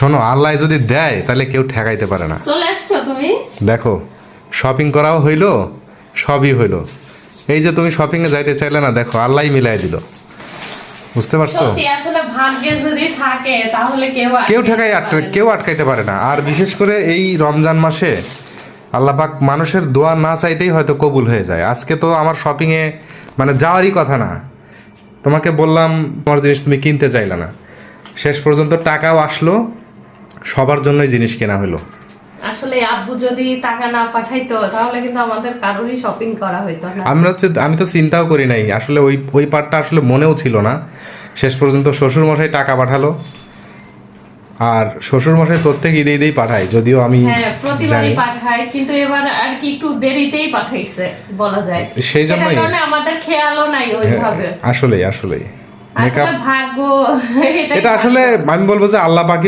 শোনো, আল্লাহ যদি দেয় তাহলে কেউ ঠেকাইতে পারে না। চলে আসছো তুমি? দেখো, শপিং করাও হইলো, সবই হইলো। এই যে তুমি শপিং এ যাইতে চাইলে না, দেখো আল্লাহ মিলাই দিল। বুঝতে পারছো? সত্যি আসলে ভাগ্যে যদি থাকে তাহলে কেউ আটকাইতে পারে না। আর বিশেষ করে এই রমজান মাসে আল্লাহ পাক মানুষের দোয়া না চাইতেই হয়তো কবুল হয়ে যায়। আজকে তো আমার শপিং এ মানে যাওয়ারই কথা না, তোমাকে বললাম তোমার জিনিস তুমি কিনতে চাইলে না, শেষ পর্যন্ত টাকাও আসলো, সবার জন্যই জিনিস কেনা হলো। আসলে আব্বু যদি টাকা না পাঠাইতো তাহলে কিন্তু আমাদের কারোরই শপিং করা হইতো না। আমি তো চিন্তাও করি নাই আসলে, ওই পার্টটা আসলে মনেও ছিল না। শেষ পর্যন্ত শ্বশুর মশাই টাকা পাঠালো, আর শ্বশুর মশাই প্রত্যেক ঈদেই পাঠায়, যদিও আমি প্রতিবারই পাঠায়, কিন্তু এবার আর কি একটু দেরিতেই পাঠাইছে বলা যায়। সেই জন্যই আমাদের খেয়ালও নাই ওইভাবে। আসলে আসলে ভাগ্য এটা আসলে আমি বলবো যে আল্লাহ পাক